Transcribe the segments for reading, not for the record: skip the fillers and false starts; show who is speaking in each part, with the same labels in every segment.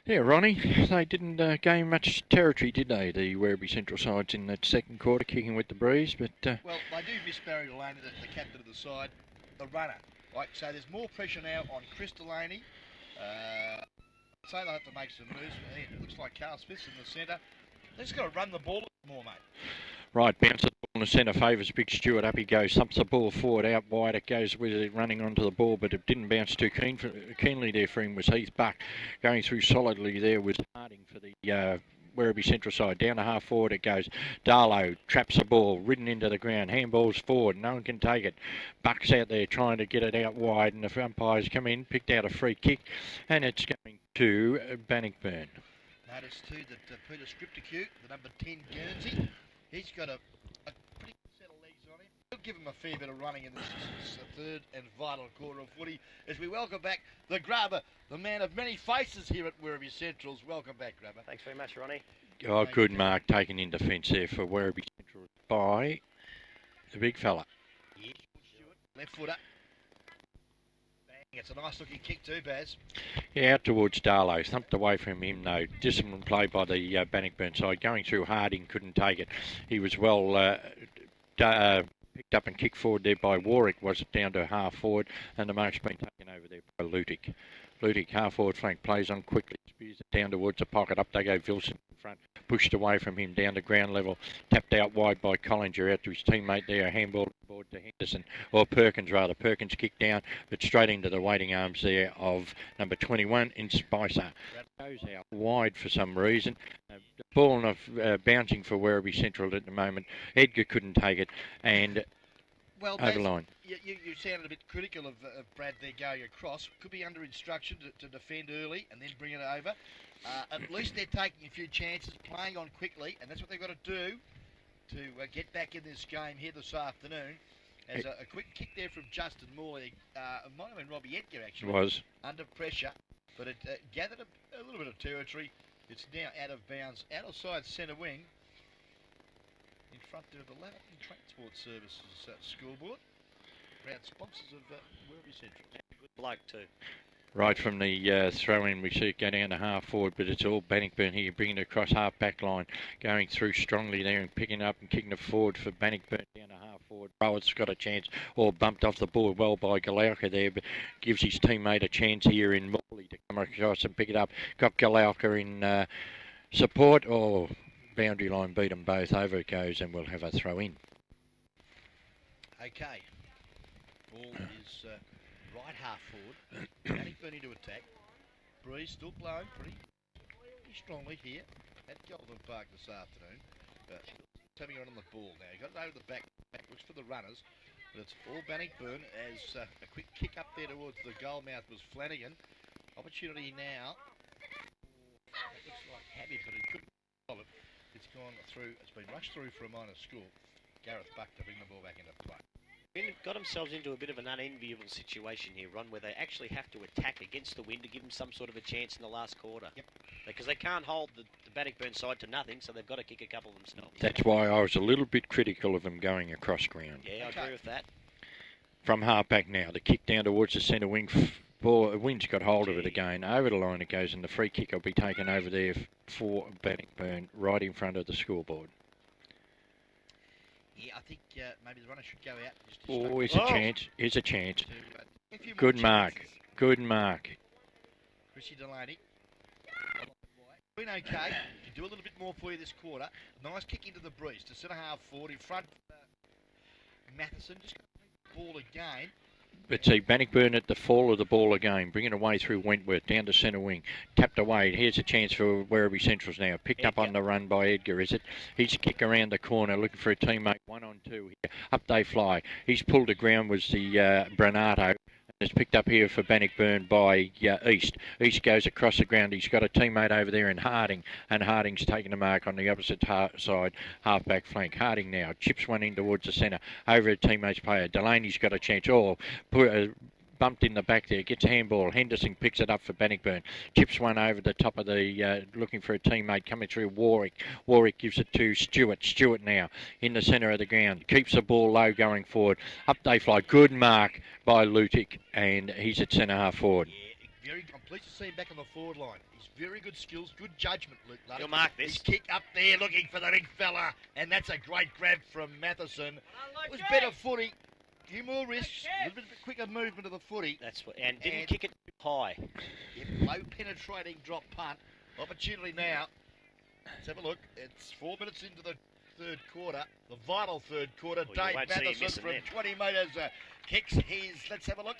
Speaker 1: Yeah, Ronnie, they didn't gain much territory, did they, the Werribee Central sides in that second quarter, kicking with the breeze, but...
Speaker 2: Well, they do miss Barry Delaney, the captain of the side, the runner. Right, so there's more pressure now on Chris Delaney. So they'll have to make some moves. It looks like Carl Smith's in the centre. They've just got to run the ball more, mate.
Speaker 1: Right, bounce the ball in the centre, favours Big Stewart. Up he goes, thumps the ball forward, out wide. It goes with it running onto the ball, but it didn't bounce too keenly there for him. Was Heath Buck going through solidly there was Harding for the Werribee Central side. Down to half forward it goes. Darlow traps the ball, ridden into the ground. Handballs forward, no one can take it. Buck's out there trying to get it out wide, and the umpires come in, picked out a free kick, and it's going to Bannockburn.
Speaker 2: Notice too that Peter Scripticute, the number 10 Guernsey, he's got a pretty good set of legs on him. He'll give him a fair bit of running in this third and vital quarter of footy as we welcome back the grubber, the man of many faces here at Werribee Centrals. Welcome back, grubber.
Speaker 3: Thanks very much, Ronnie.
Speaker 1: Oh, good mark taken in defence there for Werribee Central by the big fella.
Speaker 2: Yeah, left footer. It's a nice looking kick too, Baz.
Speaker 1: Yeah, out towards Darlow. Thumped away from him though. Disciplined play by the Bannockburn side. Going through Harding, couldn't take it. He was well picked up and kicked forward there by Warwick. Was it down to half forward, and the mark's been taken over there by Lutic. Lutic, half forward flank, plays on quickly. Spears it down towards the pocket. Up they go, Vilson in front. Pushed away from him down to ground level. Tapped out wide by Collinger out to his teammate there. A handball board to Henderson, or Perkins rather. Perkins kicked down, but straight into the waiting arms there of number 21 in Spicer. Goes out wide for some reason. The ball bouncing for Werribee Central at the moment. Edgar couldn't take it, and overline.
Speaker 2: You sounded a bit critical of Brad there going across. Could be under instruction to defend early and then bring it over. At least they're taking a few chances, playing on quickly, and that's what they've got to do to get back in this game here this afternoon. As a quick kick there from Justin Morley. It might have been Robbie Edgar actually.
Speaker 1: It was.
Speaker 2: Under pressure, but it gathered a little bit of territory. It's now out of bounds, outside centre wing. In front there of the Laverton Transport Services scoreboard. Proud sponsors of Werribee Central.
Speaker 3: Good bloke too.
Speaker 1: Right from the throw-in, we see it go down to half forward, but it's all Bannockburn here, bringing it across half back line, going through strongly there and picking up and kicking it forward for Bannockburn down to half forward. Rowett's got a chance, all bumped off the board well by Galauka there, but gives his teammate a chance here in Morley to come across and pick it up. Got Galauka in support, boundary line beat them both. Over it goes, and we'll have a throw-in.
Speaker 2: Okay. Ball is right half forward. Bannockburn into attack. Breeze still blowing pretty strongly here at Golden Park this afternoon. Coming on the ball now. Got it over the back. Looks for the runners. But it's all Bannockburn as a quick kick up there towards the goal mouth was Flanagan. Opportunity now. That looks like Habib, but he couldn't stop it. It's gone through. It's been rushed through for a minor score. Gareth Buck to bring the ball back into play.
Speaker 3: Got themselves into a bit of an unenviable situation here, Ron, where they actually have to attack against the wind to give them some sort of a chance in the last quarter.
Speaker 2: Yep.
Speaker 3: Because they can't hold the Bannockburn side to nothing, so they've got to kick a couple themselves.
Speaker 1: That's why I was a little bit critical of them going across ground.
Speaker 3: Yeah, I agree with that.
Speaker 1: From half back now, the kick down towards the centre wing. Wind's got hold of it again. Over the line it goes, and the free kick will be taken over there for Bannockburn, right in front of the scoreboard.
Speaker 2: Yeah, I think maybe the runner should go out.
Speaker 1: Here's a chance. Here's a chance. Good mark. Good mark.
Speaker 2: Chrissy Delaney. Been okay. Can do a little bit more for you this quarter. Nice kick into the breeze to centre half forward in front. Matheson just going to play the ball again.
Speaker 1: But see, Bannockburn at the fall of the ball again, bringing away through Wentworth, down to centre wing, tapped away. Here's a chance for Werribee Centrals now. Picked up on the run by Edgar, is it? He's a kick around the corner, looking for a teammate, 1-on-2 here. Up they fly. He's pulled the ground was the Branato. It's picked up here for Bannockburn by East. East goes across the ground. He's got a teammate over there in Harding, and Harding's taking the mark on the opposite side, half-back flank. Harding now chips one in towards the centre, over a teammate's player. Delaney's got a chance. Bumped in the back there, gets a handball. Henderson picks it up for Bannockburn. Chips one over the top of the, looking for a teammate coming through Warwick. Warwick gives it to Stewart. Stewart now in the centre of the ground. Keeps the ball low going forward. Up they fly. Good mark by Lutic, and he's at centre half forward.
Speaker 2: Yeah, I'm pleased to see him back on the forward line. He's very good skills, good judgment, Luke Luddy.
Speaker 3: He'll mark this.
Speaker 2: His kick up there, looking for the big fella, and that's a great grab from Matheson. It was better footy, few more risks, a little bit quicker movement of the footy.
Speaker 3: That's what, and didn't kick it too high.
Speaker 2: Yep, low penetrating drop punt. Opportunity now. Let's have a look. It's 4 minutes into the third quarter, the vital third quarter.
Speaker 3: Well,
Speaker 2: Dave Matheson from 20 metres kicks his. Let's have a look.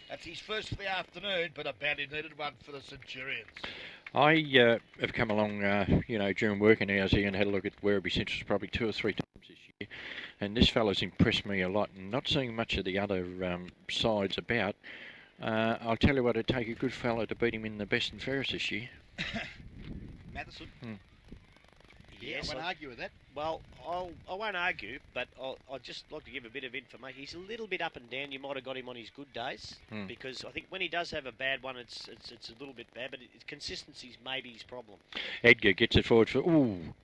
Speaker 2: That's his first of the afternoon, but a badly needed one for the Centurions.
Speaker 1: I have come along, during working hours here and had a look at Werribee Central probably 2 or 3 times this year, and this fella's impressed me a lot. And not seeing much of the other sides about, I'll tell you what, it'd take a good fella to beat him in the best and fairest this year.
Speaker 2: Matheson.
Speaker 3: Yes,
Speaker 2: I won't argue with that.
Speaker 3: Well, I won't argue, but I'd just like to give a bit of information. He's a little bit up and down. You might have got him on his good days, because I think when he does have a bad one, it's a little bit bad, but consistency's maybe his problem.
Speaker 1: Edgar gets it forward for,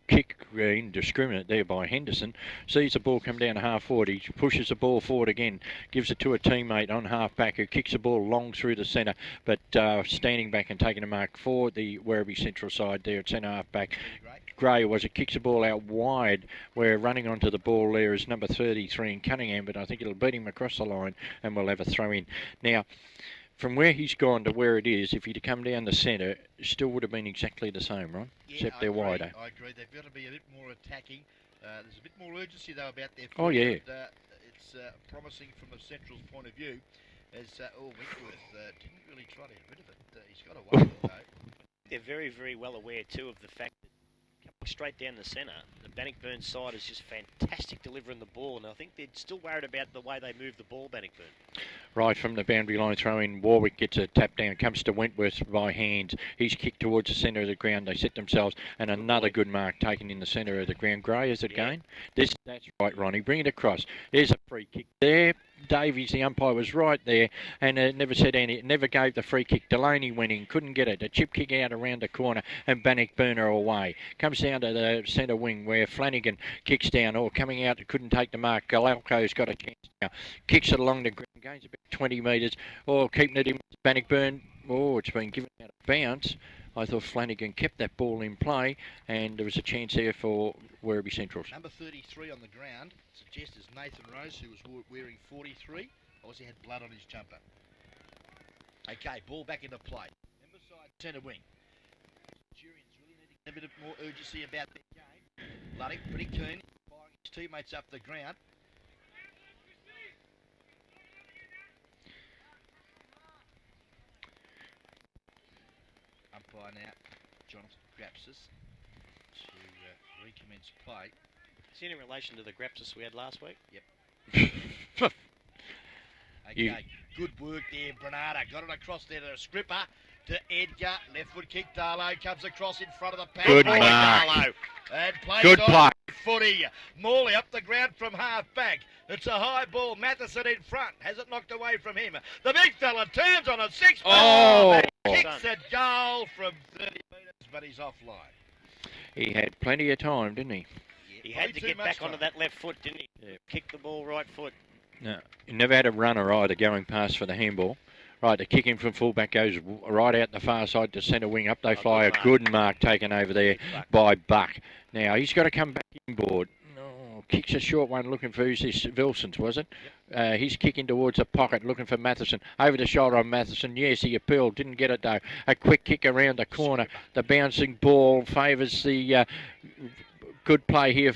Speaker 1: kick indiscriminate there by Henderson. Sees the ball come down half forward. He pushes the ball forward again, gives it to a teammate on half back who kicks the ball long through the centre, but standing back and taking a mark for the Werribee Central side there at centre half back. Gray was it, kicks the ball out wide, where running onto the ball there is number 33 in Cunningham, but I think it'll beat him across the line and we'll have a throw in. Now, from where he's gone to where it is, if he'd have come down the centre, still would have been exactly the same, right?
Speaker 2: Yeah,
Speaker 1: except they're wider.
Speaker 2: I agree. They've got to be a bit more attacking. There's a bit more urgency, though, about their
Speaker 1: Oh, yeah.
Speaker 2: It's promising from the Central's point of view, as Wentworth didn't really try to get rid of it. He's got away with it, though.
Speaker 3: They're very, very well aware, too, of the fact that coming straight down the centre, the Bannockburn side is just fantastic delivering the ball, and I think they're still worried about the way they move the ball, Bannockburn.
Speaker 1: Right from the boundary line throw in, Warwick gets a tap down, comes to Wentworth by hands. He's kicked towards the centre of the ground. They set themselves, and another good mark taken in the centre of the ground. Gray, is it going? That's right, Ronnie. Bring it across. There's a free kick there. Davies, the umpire, was right there, and never said any. Never gave the free kick. Delaney went in, couldn't get it. A chip kick out around the corner, and Bannockburn are away. Comes down to the centre wing where Flanagan kicks down, or coming out, couldn't take the mark. Galalko's got a chance now. Kicks it along the ground, gains about 20 metres, or keeping it in Bannockburn. Oh, it's been given out of bounds. I thought Flanagan kept that ball in play, and there was a chance there for Werribee Central.
Speaker 2: Number 33 on the ground suggests is Nathan Rose, who was wearing 43. Obviously had blood on his jumper. Okay, ball back into play. Number side centre wing. Centurions really need to get a bit of more urgency about their game. Luddy, pretty keen, firing his teammates up the ground. Umpire now, Jonathan Grapsis, to recommence play.
Speaker 3: Is it in relation to the Grapsis we had last week?
Speaker 2: Yep. Okay, good work there, Bernardo. Got it across there to Scripper, to Edgar. Left foot kick, Darlow comes across in front of the pack.
Speaker 1: Good mark.
Speaker 2: Darlow. And plays
Speaker 1: Good
Speaker 2: on
Speaker 1: play.
Speaker 2: Footy. Morley up the ground from half back. It's a high ball. Matheson in front. Has it knocked away from him. The big fella turns on a 6.
Speaker 1: Oh!
Speaker 2: Kicks a goal from 30 metres, but he's offline.
Speaker 1: He had plenty of time, didn't he?
Speaker 3: He had to get back onto that left foot, didn't he?
Speaker 1: Yeah.
Speaker 3: Kick the ball right foot.
Speaker 1: No, he never had a runner either going past for the handball. Right, the kick in from fullback goes right out the far side to centre wing. Up they fly. A good mark taken over there by Buck. Now he's got to come back inboard. Oh, kicks a short one looking for who's this? Wilson's, was it? Yep. He's kicking towards the pocket looking for Matheson. Over the shoulder on Matheson. Yes, he appealed. Didn't get it though. A quick kick around the corner. The bouncing ball favours the good play here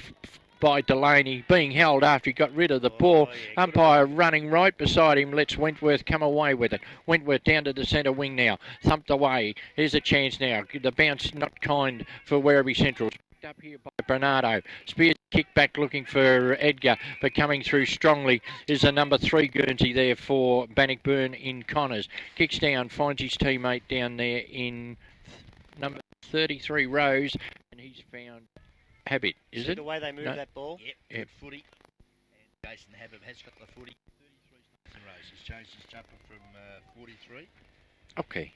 Speaker 1: by Delaney, being held after he got rid of the ball.
Speaker 3: Yeah,
Speaker 1: umpire running right beside him, lets Wentworth come away with it. Wentworth down to the centre wing now, thumped away. Here's a chance now. The bounce not kind for Werribee Central. Picked up here by Bernardo. Spears kick back looking for Edgar, but coming through strongly is the number 3 Guernsey there for Bannockburn in Connors. Kicks down, finds his teammate down there in number 33 Rose, and he's found Habit, is
Speaker 3: See
Speaker 1: it?
Speaker 3: the way they move that ball?
Speaker 2: Yep, good footy. And Jason Habib has got the footy. 33 Rose. He's changed his jumper from 43.
Speaker 1: Okay.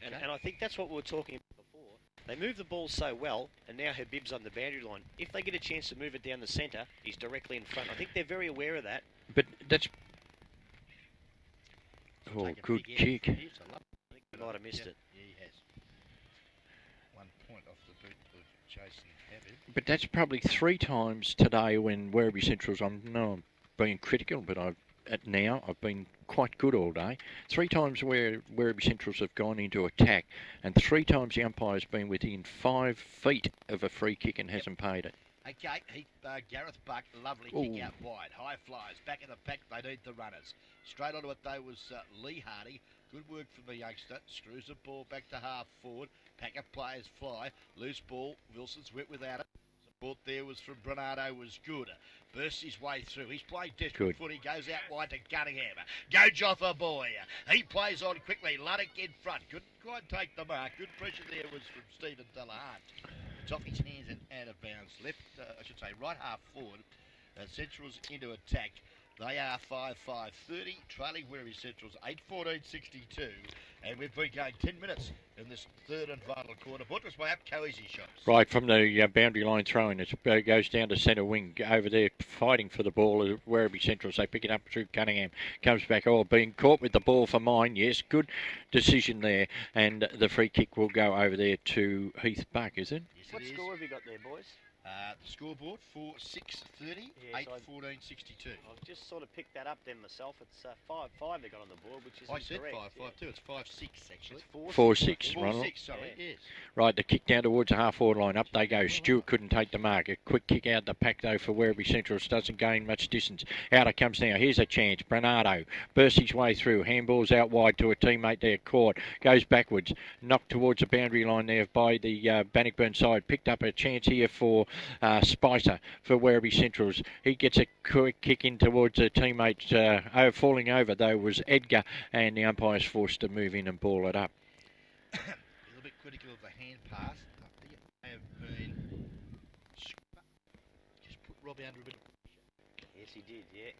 Speaker 3: And I think that's what we were talking about before. They move the ball so well, and now Habib's on the boundary line. If they get a chance to move it down the centre, he's directly in front. I think they're very aware of that.
Speaker 1: But that's... Oh, good kick.
Speaker 3: Might have missed
Speaker 2: Yeah,
Speaker 3: it.
Speaker 2: yeah, he has. 1 point off the boot of Jason Habib.
Speaker 1: But that's probably 3 times today when Werribee Central's, I'm being critical, but I've been quite good all day. 3 times where Werribee Centrals have gone into attack, and 3 times the umpire's been within 5 feet of a free kick and hasn't paid it.
Speaker 2: Okay, Gareth Buck, lovely
Speaker 1: Ooh.
Speaker 2: kick out wide. High flyers, back in the pack, they need the runners. Straight onto it though was Lee Hardy. Good work from the youngster. Screws the ball back to half forward. Pack of players fly. Loose ball, Wilson's went without it. Support there was from Bernardo, was good. Bursts his way through. He's playing desperate footy. Goes out wide to Gunningham. Go Joffa boy. He plays on quickly. Luddick in front. Couldn't quite take the mark. Good pressure there was from Stephen Delahunt. It's off his hands and out of bounds. Left, I should say, right half forward. Central's into attack. They are 5-5-30, trailing Werribee Central's 8-14-62, and we've been going 10 minutes in this third and final quarter. Brought to us by Apco Easy Shops.
Speaker 1: Right from the boundary line throwing, it goes down to centre wing. Over there fighting for the ball, Werribee Centrals. They pick it up through Cunningham. Comes back, being caught with the ball for mine. Yes, good decision there. And the free kick will go over there to Heath Buck, is it?
Speaker 2: Yes,
Speaker 3: What score have you got there, boys?
Speaker 2: The scoreboard for 6:30,
Speaker 3: Yes,
Speaker 2: 8-14-62.
Speaker 3: I've just sort of picked that up then myself. It's 5-5 they got on the board, which is
Speaker 2: I said
Speaker 3: incorrect.
Speaker 2: 5-5 too. It's 5-6 actually.
Speaker 3: It's
Speaker 1: 4-6, Ronald.
Speaker 2: 4-6, sorry.
Speaker 3: Yeah.
Speaker 2: Yes.
Speaker 1: Right, the kick down towards the half-forward line. Up they go. Stewart couldn't take the mark. A quick kick out the pack, though, for Werribee Centrals. Doesn't gain much distance. Out it comes now. Here's a chance. Bernardo bursts his way through. Handballs out wide to a teammate there. Caught. Goes backwards. Knocked towards the boundary line there by the Bannockburn side. Picked up a chance here for Spicer for Werribee Centrals. He gets a quick kick in towards a teammate. Falling over, though, was Edgar, and the umpire's forced to move in and ball it up.
Speaker 2: A little bit critical of the hand pass. I think it may have been just put Robbie under a bit of pressure.
Speaker 3: Yes, he did, yeah.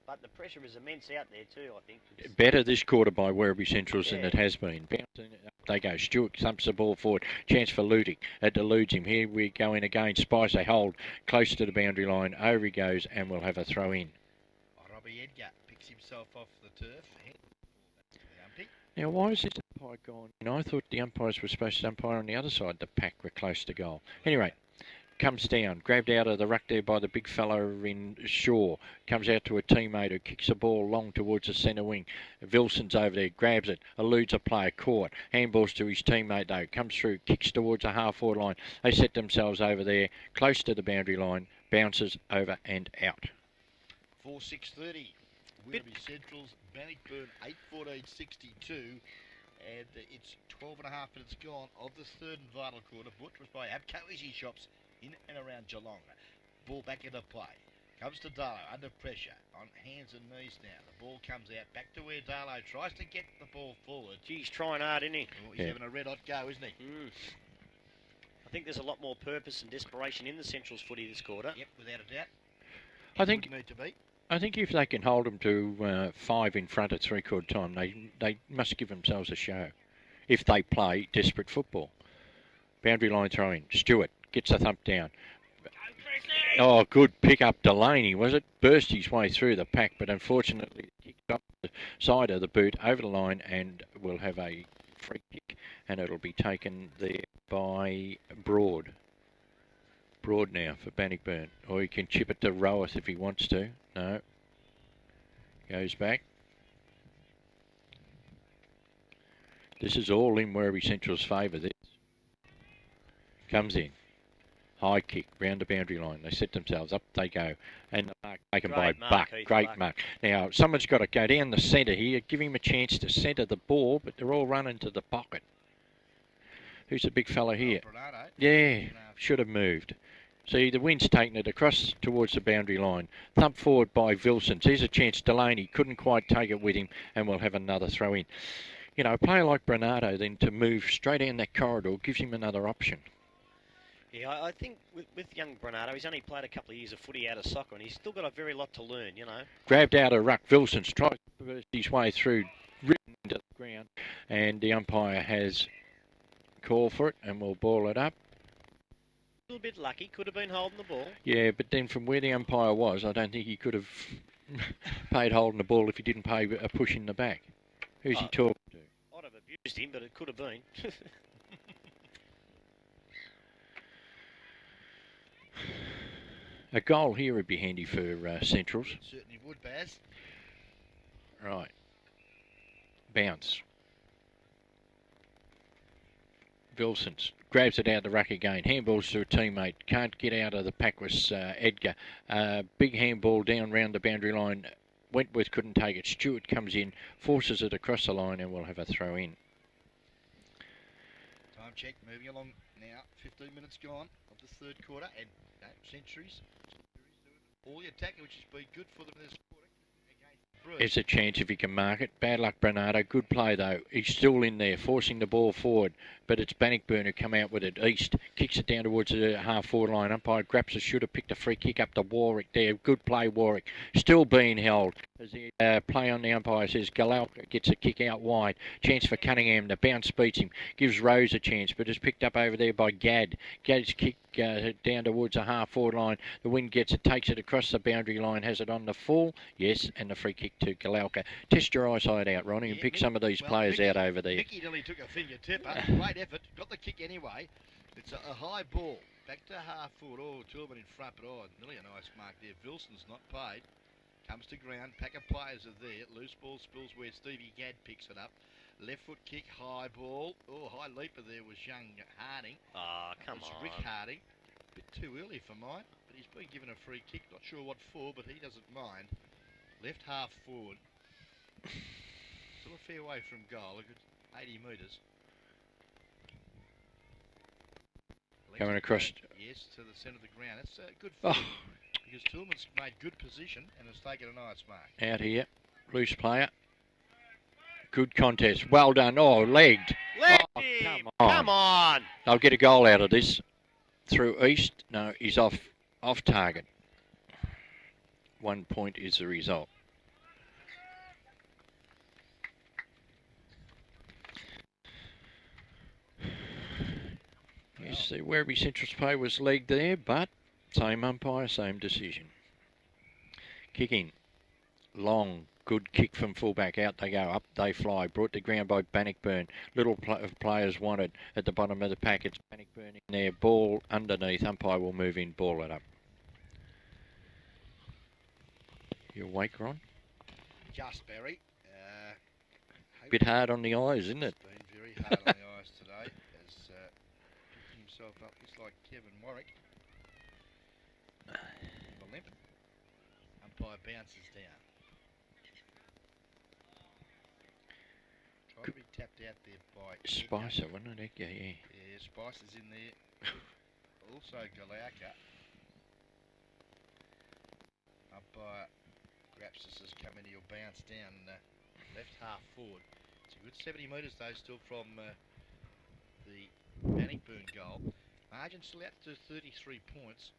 Speaker 3: But the pressure is immense out there too, I think.
Speaker 1: Better this quarter by Werribee Centrals than it has been. Bouncing up they go. Stewart thumps the ball forward. Chance for Luting. It deludes him. Here we go in again. Spicer hold close to the boundary line. Over he goes, and we'll have a throw in.
Speaker 2: Robbie Edgar picks himself off the turf.
Speaker 1: Now, why is this umpire gone? I thought the umpires were supposed to umpire on the other side. The pack were close to goal. Anyway, comes down, grabbed out of the ruck there by the big fella in Shaw. Comes out to a teammate who kicks the ball long towards the centre wing. Wilson's over there, grabs it, eludes a player, caught. Handballs to his teammate though, comes through, kicks towards a half-forward line. They set themselves over there, close to the boundary line, bounces over and out.
Speaker 2: 4-6-30. Werribee Central's Bannockburn 8-14-62. And it's 12 and a half minutes gone of this third and final quarter. Brought to us by Apco Easy Shops in and around Geelong. Ball back into play. Comes to Darlow under pressure on hands and knees now. The ball comes out back to where Darlow tries to get the ball forward.
Speaker 3: Gee, he's trying hard, isn't he?
Speaker 2: Oh, he's having a red hot go, isn't he?
Speaker 3: I think there's a lot more purpose and desperation in the Central's footy this quarter.
Speaker 2: Yep, without a doubt.
Speaker 1: I think
Speaker 2: need to be.
Speaker 1: I think if they can hold them to 5 in front at three-quarter time, they must give themselves a show. If they play desperate football. Boundary line throw-in. Stewart gets a thump down. Oh, good pick up Delaney, was it? Burst his way through the pack, but unfortunately kicked off the side of the boot over the line, and we'll have a free kick, and it'll be taken there by Broad. Broad now for Bannockburn. Or he can chip it to Roweth if he wants to. No. Goes back. This is all in Werribee Central's favour, this. Comes in. High kick round the boundary line. They set themselves up. They go. And the mark taken by Buck. Great mark. Now, someone's got to go down the centre here. Give him a chance to centre the ball, but they're all running to the pocket. Who's the big fella here?
Speaker 2: Bernardo.
Speaker 1: Yeah, should have moved. See, the wind's taken it across towards the boundary line. Thump forward by Wilsons. Here's a chance. Delaney couldn't quite take it with him, and we'll have another throw in. You know, a player like Bernardo then to move straight down that corridor gives him another option.
Speaker 3: Yeah, I think with young Bernardo, he's only played a couple of years of footy out of soccer, and he's still got a very lot to learn, you know.
Speaker 1: Grabbed out of ruck. Wilsons tries to burst his way through, written into the ground, and the umpire has called for it, and we'll ball it up.
Speaker 3: A little bit lucky, could have been holding the ball.
Speaker 1: Yeah, but then from where the umpire was, I don't think he could have paid holding the ball if he didn't pay a push in the back. Who's he talking to?
Speaker 3: used him, but it could have been.
Speaker 1: A goal here would be handy for Centrals.
Speaker 2: It certainly would, Baz.
Speaker 1: Right. Bounce. Wilsons grabs it out of the ruck again. Handballs to a teammate. Can't get out of the pack was Edgar. Big handball down round the boundary line. Wentworth couldn't take it. Stewart comes in, forces it across the line, and we'll have a throw in.
Speaker 2: Time check, moving along now. 15 minutes gone of the third quarter, and Centuries all the attacking, which has been good for them this quarter.
Speaker 1: There's a chance if he can mark it. Bad luck, Bernardo. Good play, though. He's still in there, forcing the ball forward. But it's Bannockburn who come out with it. East kicks it down towards the half-forward line. Umpire grabs it. Should have picked a free kick up to Warwick there. Good play, Warwick. Still being held. As the play on the umpire says, Galalka gets a kick out wide. Chance for Cunningham. The bounce beats him. Gives Rose a chance, but is picked up over there by Gadd. Gadd's kick down towards the half-forward line. The wind gets it, takes it across the boundary line. Has it on the full? Yes, and the free kick to Galalka. Test your eyesight out, Ronnie, and pick some of these players out over there.
Speaker 2: Mickey nearly took a finger tipper. Great effort. Got the kick anyway. It's a high ball. Back to half forward. Oh, Tillman in front, but nearly a nice mark there. Wilson's not paid. Comes to ground. Pack of players are there. Loose ball spills where Stevie Gadd picks it up. Left foot kick, high ball. Oh, high leaper there was young Harding.
Speaker 3: Come on.
Speaker 2: Rick Harding. A bit too early for mine, but he's been given a free kick. Not sure what for, but he doesn't mind. Left half forward. Still a fair way from goal. A good 80 metres.
Speaker 1: Coming across.
Speaker 2: Yes, to the centre of the ground. That's a good field because Tillman's made good position and has taken a nice mark.
Speaker 1: Out here. Loose player. Good contest. Well done. Oh, legged.
Speaker 3: Legged
Speaker 1: him.
Speaker 3: Come on. Come on.
Speaker 1: They'll get a goal out of this. Through East. No, he's off target. 1 point is the result. You see, Werribee Central's play was legged there, but same umpire, same decision. Kicking. Long, good kick from fullback. Out they go, up they fly. Brought to ground by Bannockburn. Little players wanted at the bottom of the pack. It's Bannockburn in there. Ball underneath. Umpire will move in, ball it up. You awake, Ron?
Speaker 2: Just, Barry.
Speaker 1: Bit hard on the eyes, isn't it?
Speaker 2: It's been very hard on the eyes today. As picking himself up, looks like Kevin Warwick. The limp. Umpire bounces down. Trying to be tapped out there by
Speaker 1: Spicer, wasn't it? Yeah.
Speaker 2: Yeah, Spicer's in there. Also Galalka. Umpire Grapsis has come in. He'll bounce down left half forward. It's a good 70 metres though, still from the Bannockburn goal. Margin still out to 33 points.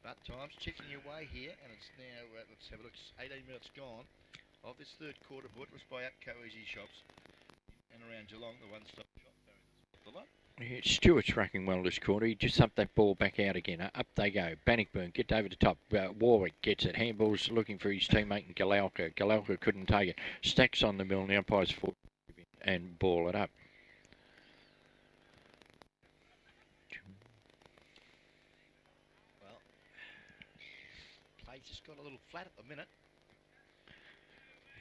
Speaker 2: But time's checking your way here, and it's now, let's have a look, 18 minutes gone of this third quarter. Brought to us by Atco Easy Shops and around Geelong, the one-stop shop.
Speaker 1: Yeah, Stewart's racking well this quarter. He just upped that ball back out again. Up they go. Bannockburn gets over the top. Warwick gets it. Handball's looking for his teammate and Galalka. Galalka couldn't take it. Stacks on the mill. And the umpire's foot and ball it up.
Speaker 2: Well, play just got a little flat at the minute.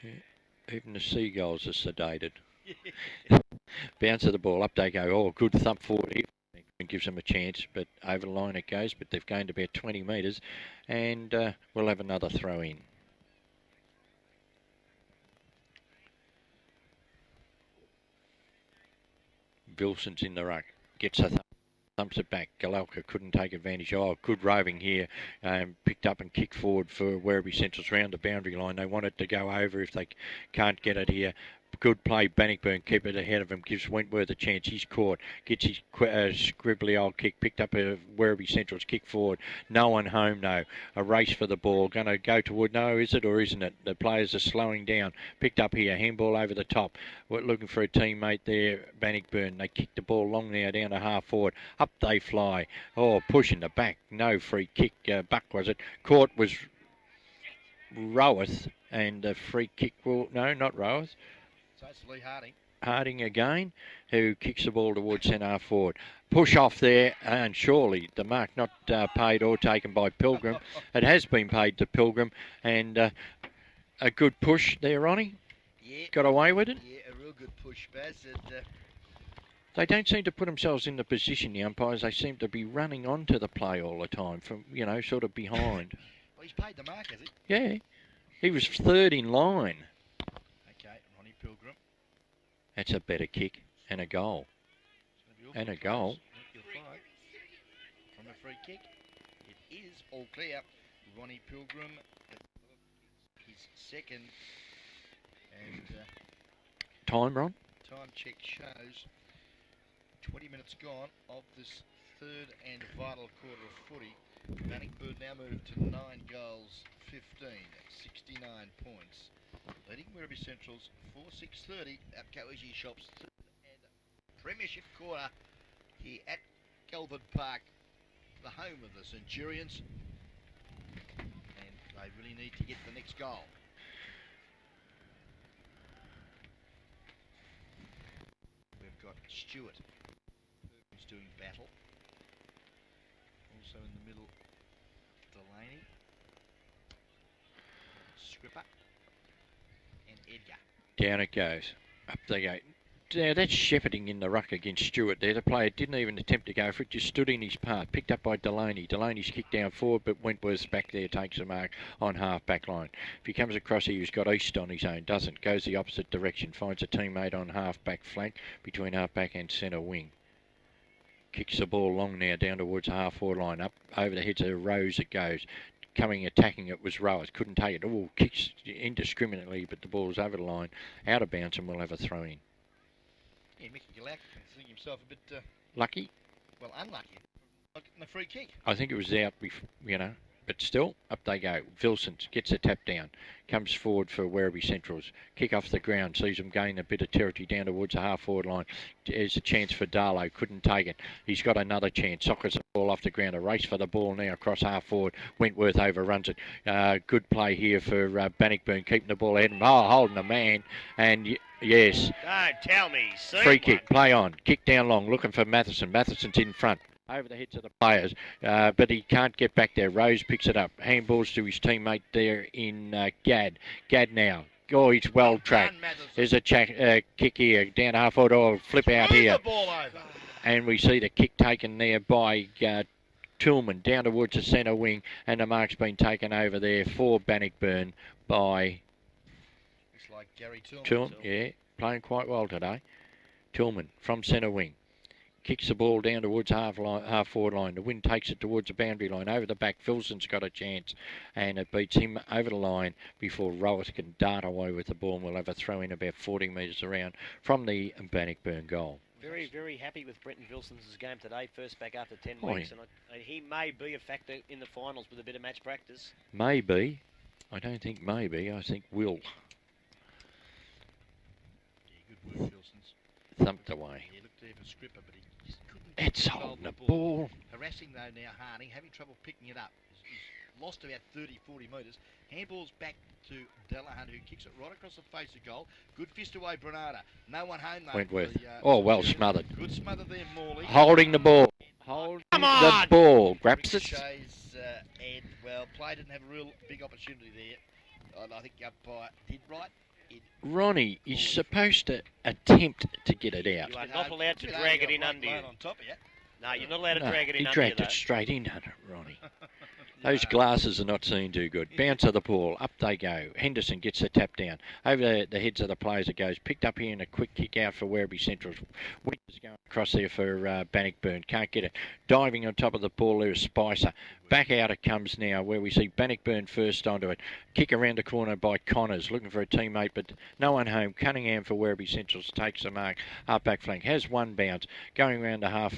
Speaker 1: Yeah, even the seagulls are sedated. Bounce of the ball, up they go. Oh, good thump forward here. It gives them a chance, but over the line it goes. But they've gained about 20 metres, and we'll have another throw in. Wilson's in the ruck, gets a thumps it back. Galalka couldn't take advantage. Oh, good roving here. Picked up and kicked forward for Werribee Central's round the boundary line. They want it to go over if they can't get it here. Good play, Bannockburn, keep it ahead of him, gives Wentworth a chance. He's caught, gets his scribbly old kick, picked up a Werribee Central's kick forward. No one home, no. A race for the ball, going to go toward, no, is it or isn't it? The players are slowing down. Picked up here, handball over the top. We're looking for a teammate there, Bannockburn. They kick the ball long now, down to half forward. Up they fly. Oh, pushing the back. No free kick. Buck was it. Caught was Roweth, and a free kick will, no, not Roweth.
Speaker 2: So it's Lee Harding.
Speaker 1: Harding again, who kicks the ball towards centre half forward. Push off there, and surely the mark not paid or taken by Pilgrim. It has been paid to Pilgrim, and a good push there, Ronnie.
Speaker 2: Yeah.
Speaker 1: Got away with it.
Speaker 2: Yeah, a real good push, Baz. And,
Speaker 1: they don't seem to put themselves in the position, the umpires. They seem to be running onto the play all the time, from sort of behind.
Speaker 2: well, he's paid the mark, has he?
Speaker 1: Yeah, he was third in line.
Speaker 2: Okay, Ronnie Pilgrim.
Speaker 1: That's a better kick and a goal. And a goal.
Speaker 2: From a free kick, it is all clear. Ronnie Pilgrim, his second, and
Speaker 1: Time, Ron?
Speaker 2: time check shows 20 minutes gone of this third and vital quarter of footy. Bannockburn now moved to 9 goals, 15, 69 points. Leading Werribee Central's 4-6-30 at Coezy Shops third and premiership quarter here at Galvin Park, the home of the Centurions. And they really need to get the next goal. We've got Stewart, who's doing battle. Also in the middle, Delaney, Scripper, and Edgar.
Speaker 1: Down it goes. Up they go. Now that's shepherding in the ruck against Stewart there. The player didn't even attempt to go for it, just stood in his path. Picked up by Delaney. Delaney's kicked down forward, but Wentworth's back there, takes the mark on half-back line. If he comes across here, he's got East on his own. Doesn't. Goes the opposite direction. Finds a teammate on half-back flank between half-back and centre wing. Kicks the ball long now down towards the half-forward line. Up over the heads of Rose it goes. Coming, attacking it was Rowers. Couldn't take it. Oh, kicks indiscriminately, but the ball's over the line. Out of bounds, and we'll have a throw-in.
Speaker 2: Yeah, Mickey Galack thinking himself a bit...
Speaker 1: Lucky?
Speaker 2: well, unlucky. Like in the free kick.
Speaker 1: I think it was out, but still, up they go. Vilson gets a tap down, comes forward for Werribee Centrals. Kick off the ground, sees them gain a bit of territory down towards the half-forward line. There's a chance for Darlow, couldn't take it. He's got another chance. Sockers the ball off the ground. A race for the ball now across half-forward. Wentworth overruns it. Good play here for Bannockburn, keeping the ball ahead and holding the man. And yes.
Speaker 3: Don't tell me.
Speaker 1: Free kick, play on. Kick down long, looking for Matheson. Matheson's in front. Over the heads of the players, but he can't get back there. Rose picks it up. Handballs to his teammate there in Gadd. Gadd now. Oh, he's well tracked. There's a kick here. Down half forward, or flip out here. And we see the kick taken there by Tillman down towards the centre wing, and the mark's been taken over there for Bannockburn by...
Speaker 2: Looks like Gary
Speaker 1: Tillman. Yeah, playing quite well today. Tillman from centre wing. Kicks the ball down towards half-forward line. The wind takes it towards the boundary line. Over the back, Filson's got a chance. And it beats him over the line before Rowett can dart away with the ball. And we'll have a throw-in about 40 metres around from the Bannockburn goal.
Speaker 3: Very, very happy with Brenton Vilson's game today. First back after 10 weeks.
Speaker 1: Yeah.
Speaker 3: And he may be a factor in the finals with a bit of match practice.
Speaker 1: Maybe. I don't think maybe. I think will.
Speaker 2: Yeah, good work, Vilson's.
Speaker 1: Thumped away.
Speaker 2: He looked there for Scripper, but he just couldn't...
Speaker 1: It's holding the ball.
Speaker 2: Harassing though now Harding, having trouble picking it up. He's lost about 30, 40 metres. Handball's back to Delahunt, who kicks it right across the face of goal. Good fist away, Bernarda. No one home though.
Speaker 1: Wentworth. Well smothered.
Speaker 2: Good smother there, Morley.
Speaker 1: Holding the ball. Holding the ball. Grabs it.
Speaker 2: Ricochets, and, well, play didn't have a real big opportunity there. And I think the umpire did right.
Speaker 1: Ronnie is supposed to attempt to get it out.
Speaker 3: You are not allowed to drag it in under you.
Speaker 2: On top of you.
Speaker 3: No, you're not allowed to drag it in
Speaker 1: he
Speaker 3: under you,
Speaker 1: dragged it straight in under it, Ronnie. Those glasses are not seen too good. Bounce of the ball. Up they go. Henderson gets the tap down. Over the heads of the players it goes. Picked up here in a quick kick out for Werribee Centrals. Winters going across there for Bannockburn. Can't get it. Diving on top of the ball there is Spicer. Back out it comes now, where we see Bannockburn first onto it. Kick around the corner by Connors, looking for a teammate, but no one home. Cunningham for Werribee Centrals takes the mark. Half back flank has one bounce. Going around the half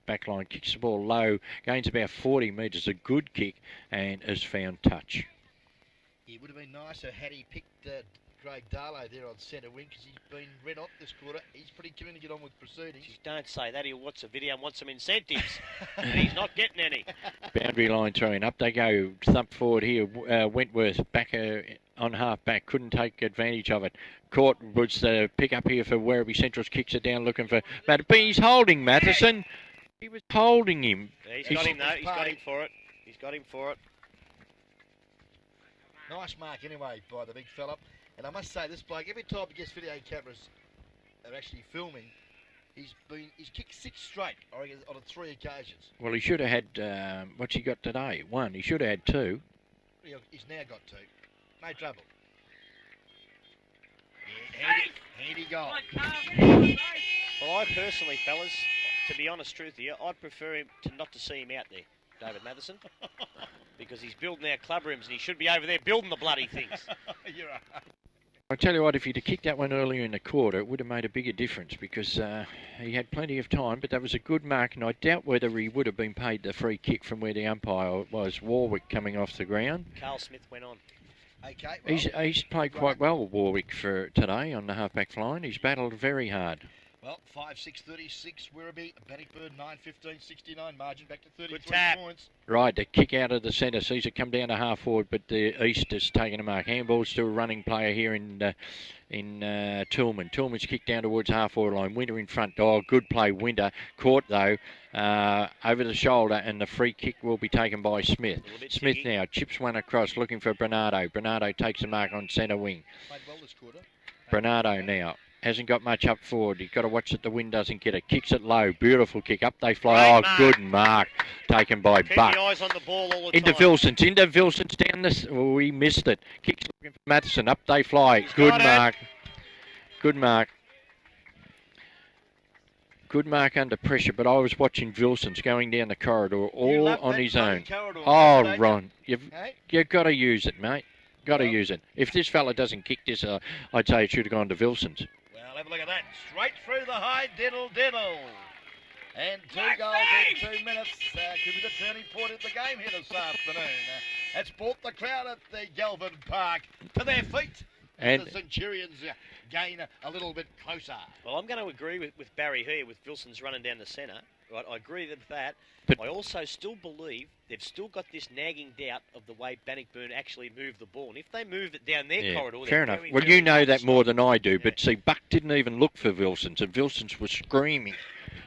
Speaker 1: back line, kicks the ball low, gains about 40 metres. A good kick and has found touch.
Speaker 2: It would have been nicer had he picked Craig Darlow there on centre wing, because he's been red hot this quarter. He's pretty keen to get on with proceedings.
Speaker 3: Just don't say that. He'll watch the video and want some incentives. And he's not getting any.
Speaker 1: Boundary line throwing. Up they go. Thump forward here. Wentworth back on half-back. Couldn't take advantage of it. Caught was the pick-up here for Werribee Centrals. Kicks it down looking for Matt. But he's holding Matheson. He was holding him.
Speaker 3: Yeah, he's got him, though. He's got him for it. He's got him for it.
Speaker 2: Nice mark anyway by the big fella. And I must say, this bloke, every time he gets video cameras are actually filming, he's kicked 6 straight, I reckon, on 3 occasions.
Speaker 1: Well, he should have had, what's he got today? 1. He should have had 2.
Speaker 2: He's now got 2. No trouble. Yeah, handy goal.
Speaker 3: Well, I personally, fellas, to be honest truth here, I'd prefer him not to see him out there, David Matheson, because he's building our club rooms and he should be over there building the bloody things.
Speaker 2: You're right.
Speaker 1: I tell you what, if he'd have kicked that one earlier in the quarter, it would have made a bigger difference because he had plenty of time, but that was a good mark, and I doubt whether he would have been paid the free kick from where the umpire was. Warwick coming off the ground.
Speaker 3: Carl Smith went on.
Speaker 2: Okay, well,
Speaker 1: He's played quite well, Warwick, for today on the half-back line. He's battled very hard.
Speaker 2: Well, 5-6-36, Werribee, Bannockburn 9-15-69, margin back to 33 points.
Speaker 1: Right, the kick out of the centre sees it come down to half forward, but the East has taken a mark. Handball's still a running player here in Tillman. Tillman's kicked down towards half forward line. Winter in front. Oh, good play, Winter. Caught though over the shoulder, and the free kick will be taken by Smith. Smith now chips one across, looking for Bernardo. Bernardo takes a mark on centre wing.
Speaker 2: Played well this quarter.
Speaker 1: Bernardo now. Hasn't got much up forward. You've got to watch that the wind doesn't get it. Kicks it low. Beautiful kick. Up they fly. Good mark. Taken by Buck.
Speaker 3: Keep your eyes on the ball all the
Speaker 1: into
Speaker 3: time.
Speaker 1: Vilsons. Into Vilsons down this. Oh, we missed it. Kicks looking for Matheson. Up they fly. Good mark. Good mark. Good mark under pressure, but I was watching Vilsons going down the corridor all on his own. Oh, Ron. You've got to use it, mate. Got to use it. If this fella doesn't kick this, I'd say it should have gone to Vilsons.
Speaker 2: Well, have a look at that. Straight through the high diddle. And 2 goals in 2 minutes. Could be the turning point of the game here this afternoon. That's brought the crowd at the Galvin Park to their feet. And the Centurions gain a little bit closer.
Speaker 3: Well, I'm going to agree with Barry here with Vilsons running down the centre. Right, I agree with that. But I also still believe they've still got this nagging doubt of the way Bannockburn actually moved the ball. And if they move it down their corridor...
Speaker 1: Fair enough. Well, you know that more than I do. But see, Buck didn't even look for Vilsons, and Vilsons was screaming.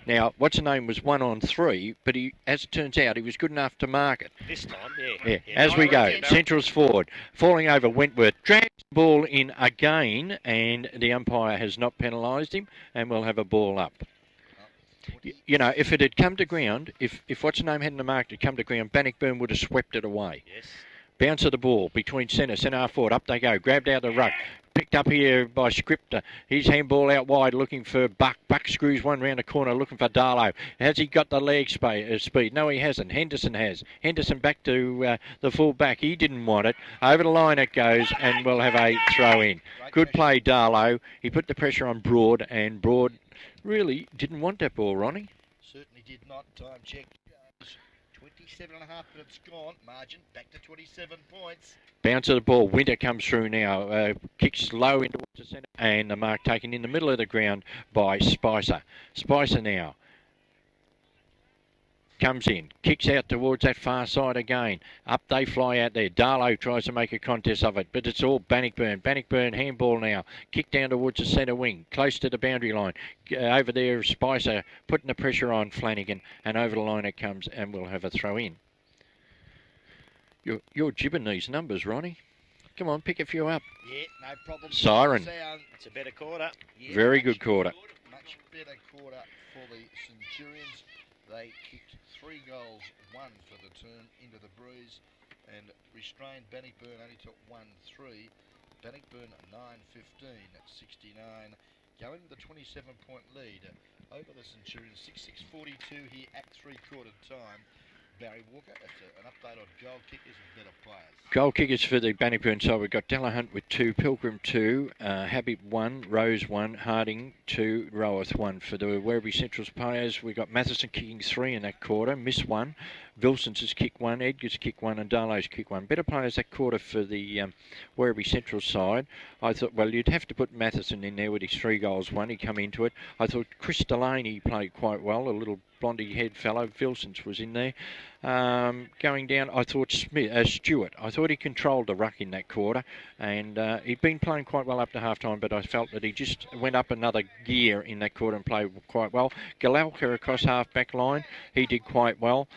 Speaker 1: Now, what's-her-name was 1 on 3, but he, as it turns out, he was good enough to mark it.
Speaker 3: This time, yeah.
Speaker 1: As we go, Central's forward, falling over Wentworth, drags the ball in again, and the umpire has not penalised him, and we'll have a ball up. You know, if it had come to ground, if what's-her-name hadn't marked it, come to ground, Bannockburn would have swept it away.
Speaker 3: Yes.
Speaker 1: Bounce of the ball between centre half forward, up they go, grabbed out of the ruck. Picked up here by Scripter. His handball out wide looking for Buck. Buck screws one round the corner looking for Darlow. Has he got the leg speed? No, he hasn't. Henderson has. Henderson back to the full back. He didn't want it. Over the line it goes, and we'll have a throw in. Good play, Darlow. He put the pressure on Broad, and Broad really didn't want that ball, Ronnie.
Speaker 2: Certainly did not. Time check. 27.5 minutes gone. Margin back to 27 points.
Speaker 1: Bounce of the ball. Winter comes through now. Kicks low into the centre. And the mark taken in the middle of the ground by Spicer. Spicer now comes in. Kicks out towards that far side again. Up they fly out there. Darlow tries to make a contest of it. But it's all Bannockburn. Bannockburn handball now. Kick down towards the centre wing. Close to the boundary line. Over there Spicer putting the pressure on Flanagan. And over the line it comes. And we'll have a throw in. You're jibbing these numbers, Ronnie. Come on, pick a few up.
Speaker 2: Yeah, no problem.
Speaker 1: Siren.
Speaker 3: It's a better quarter.
Speaker 1: Yeah, very good quarter.
Speaker 2: Much better quarter for the Centurions. They kicked 3 goals, 1 for the turn into the breeze, and restrained Bannockburn only took 1-3. Bannockburn 9-15 at 69, going with the 27-point lead over the Centurions. 6-6-42 here at 3/4 time. Barry Walker, that's an update on goal kickers and better players.
Speaker 1: Goal kickers for the Bannockburn side, we've got Della Hunt with 2, Pilgrim 2, Habib 1, Rose 1, Harding 2, Roworth 1. For the Werribee Central's players, we've got Matheson kicking 3 in that quarter, Miss 1, Vilsons has kicked 1, Edgar's kicked 1, and Darlow's kicked 1. Better players that quarter for the Werribee Central side. I thought, well, you'd have to put Matheson in there with his 3 goals, 1. He come into it. I thought Chris Delaney played quite well, a little blondie head fellow. Vilsons was in there. Going down, I thought Stewart. I thought he controlled the ruck in that quarter, and he'd been playing quite well up to half time, but I felt that he just went up another gear in that quarter and played quite well. Galalka across half back line, he did quite well.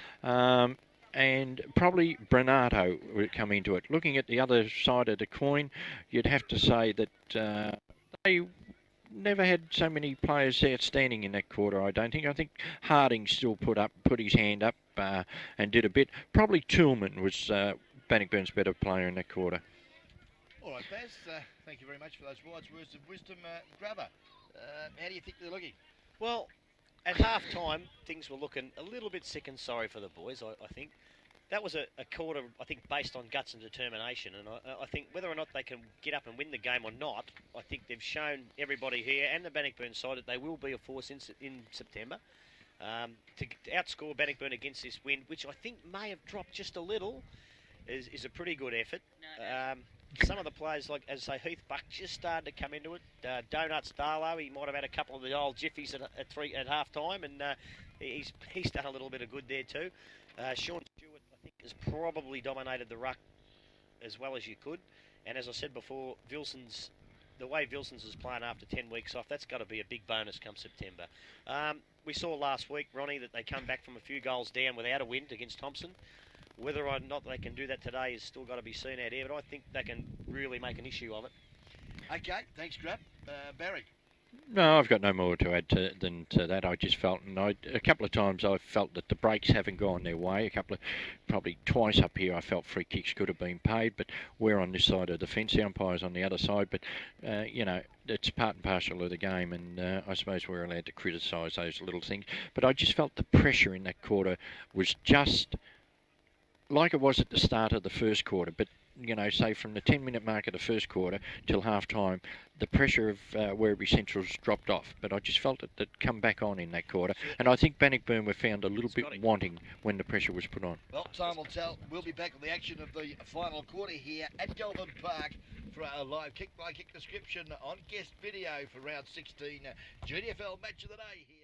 Speaker 1: And probably Bernato would come into it. Looking at the other side of the coin, you'd have to say that they never had so many players outstanding in that quarter, I don't think. I think Harding still put his hand up and did a bit. Probably Tillman was Bannockburn's better player in that quarter.
Speaker 2: All right, Baz, thank you very much for those wise words of wisdom. Grubber, how do you think they're looking?
Speaker 3: Well, at half time, things were looking a little bit sick and sorry for the boys, I think. That was a quarter, I think, based on guts and determination. And I think whether or not they can get up and win the game or not, I think they've shown everybody here and the Bannockburn side that they will be a force in September. To outscore Bannockburn against this win, which I think may have dropped just a little, is a pretty good effort. Some of the players, like, as I say, Heath Buck just started to come into it. Donuts Darlow, he might have had a couple of the old jiffies at half time, and he's done a little bit of good there too. Sean Stewart, I think, has probably dominated the ruck as well as you could. And as I said before, the way Vilsons is playing after 10 weeks off, that's got to be a big bonus come September. We saw last week, Ronnie, that they come back from a few goals down without a win against Thompson. Whether or not they can do that today is still got to be seen out here, but I think they can really make an issue of it.
Speaker 2: Okay, thanks, Grub. Barry?
Speaker 1: No, I've got no more to add than to that. I just felt, and a couple of times I felt that the breaks haven't gone their way. Probably twice up here I felt free kicks could have been paid, but we're on this side of the fence, the umpire's on the other side, but, it's part and parcel of the game, and I suppose we're allowed to criticise those little things. But I just felt the pressure in that quarter was just like it was at the start of the first quarter, but say from the 10-minute mark of the first quarter till half-time, the pressure of Werribee Central's dropped off. But I just felt it come back on in that quarter. And I think Bannockburn were found a little bit wanting when the pressure was put on.
Speaker 2: Well, time will tell. We'll be back on the action of the final quarter here at Galvin Park for our live kick-by-kick description on guest video for round 16 GDFL Match of the Day here.